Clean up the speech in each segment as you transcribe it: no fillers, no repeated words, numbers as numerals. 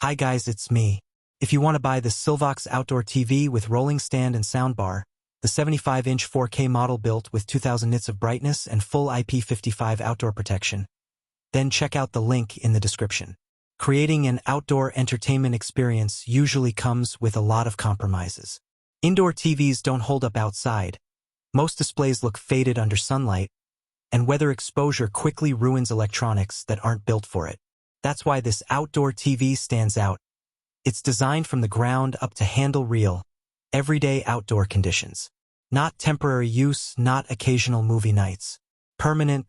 Hi guys, it's me. If you want to buy the Silvox outdoor TV with rolling stand and soundbar, the 75-inch 4K model built with 2000 nits of brightness and full IP55 outdoor protection, then check out the link in the description. Creating an outdoor entertainment experience usually comes with a lot of compromises. Indoor TVs don't hold up outside. Most displays look faded under sunlight, and weather exposure quickly ruins electronics that aren't built for it. That's why this outdoor TV stands out. It's designed from the ground up to handle real, everyday outdoor conditions. Not temporary use, not occasional movie nights. Permanent,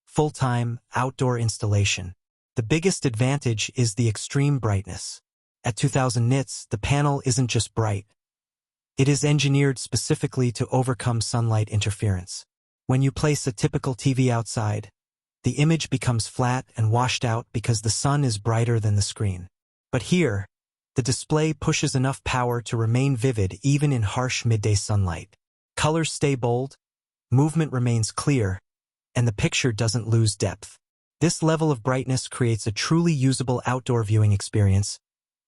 full-time, outdoor installation. The biggest advantage is the extreme brightness. At 2000 nits, the panel isn't just bright. It is engineered specifically to overcome sunlight interference. When you place a typical TV outside, the image becomes flat and washed out because the sun is brighter than the screen. But here, the display pushes enough power to remain vivid even in harsh midday sunlight. Colors stay bold, movement remains clear, and the picture doesn't lose depth. This level of brightness creates a truly usable outdoor viewing experience,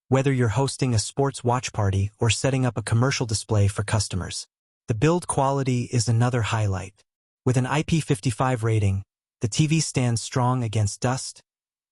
whether you're hosting a sports watch party or setting up a commercial display for customers. The build quality is another highlight. With an IP55 rating, the TV stands strong against dust,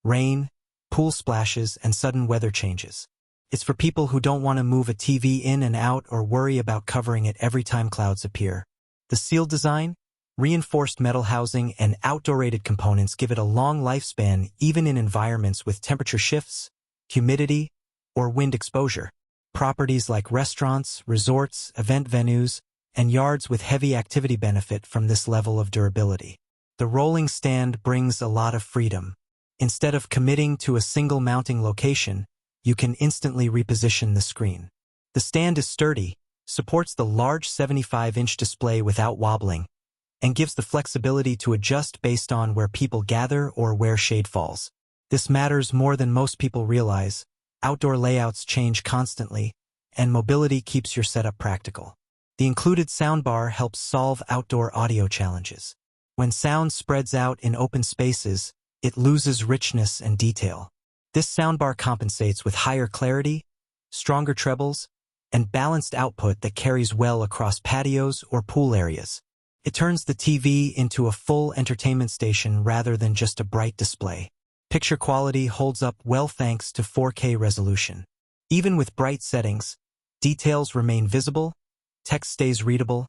rain, pool splashes, and sudden weather changes. It's for people who don't want to move a TV in and out or worry about covering it every time clouds appear. The sealed design, reinforced metal housing, and outdoor-rated components give it a long lifespan even in environments with temperature shifts, humidity, or wind exposure. Properties like restaurants, resorts, event venues, and yards with heavy activity benefit from this level of durability. The rolling stand brings a lot of freedom. Instead of committing to a single mounting location, you can instantly reposition the screen. The stand is sturdy, supports the large 75-inch display without wobbling, and gives the flexibility to adjust based on where people gather or where shade falls. This matters more than most people realize. Outdoor layouts change constantly, and mobility keeps your setup practical. The included soundbar helps solve outdoor audio challenges. When sound spreads out in open spaces, it loses richness and detail. This soundbar compensates with higher clarity, stronger trebles, and balanced output that carries well across patios or pool areas. It turns the TV into a full entertainment station rather than just a bright display. Picture quality holds up well thanks to 4K resolution. Even with bright settings, details remain visible, text stays readable,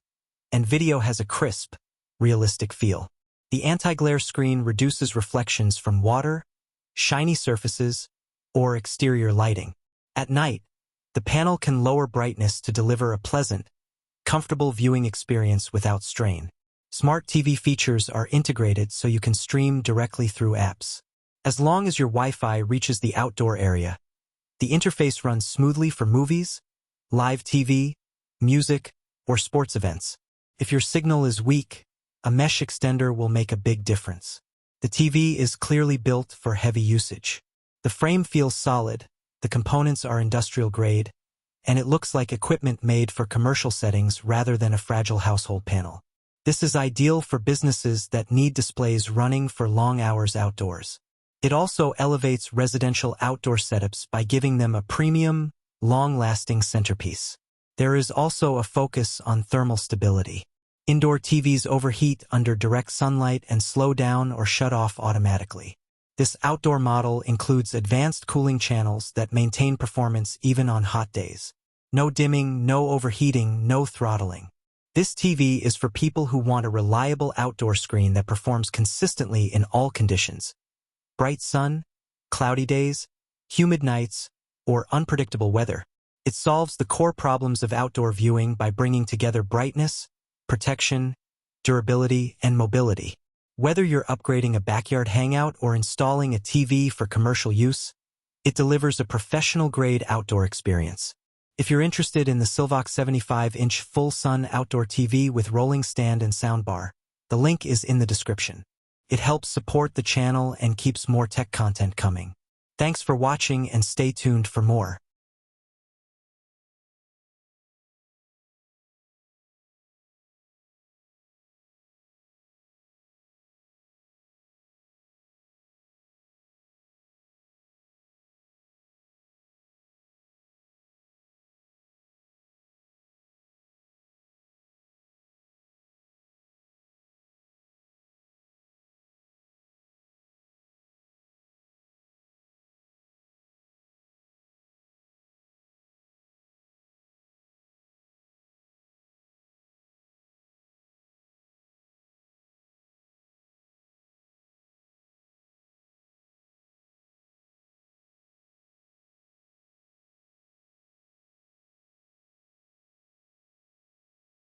and video has a crisp, realistic feel. The anti-glare screen reduces reflections from water, shiny surfaces, or exterior lighting. At night, the panel can lower brightness to deliver a pleasant, comfortable viewing experience without strain. Smart TV features are integrated so you can stream directly through apps. As long as your Wi-Fi reaches the outdoor area, the interface runs smoothly for movies, live TV, music, or sports events. If your signal is weak, a mesh extender will make a big difference. The TV is clearly built for heavy usage. The frame feels solid, the components are industrial grade, and it looks like equipment made for commercial settings rather than a fragile household panel. This is ideal for businesses that need displays running for long hours outdoors. It also elevates residential outdoor setups by giving them a premium, long-lasting centerpiece. There is also a focus on thermal stability. Indoor TVs overheat under direct sunlight and slow down or shut off automatically. This outdoor model includes advanced cooling channels that maintain performance even on hot days. No dimming, no overheating, no throttling. This TV is for people who want a reliable outdoor screen that performs consistently in all conditions. Bright sun, cloudy days, humid nights, or unpredictable weather. It solves the core problems of outdoor viewing by bringing together brightness, protection, durability, and mobility. Whether you're upgrading a backyard hangout or installing a TV for commercial use, it delivers a professional-grade outdoor experience. If you're interested in the Silvox 75-inch full-sun outdoor TV with rolling stand and soundbar, the link is in the description. It helps support the channel and keeps more tech content coming. Thanks for watching and stay tuned for more.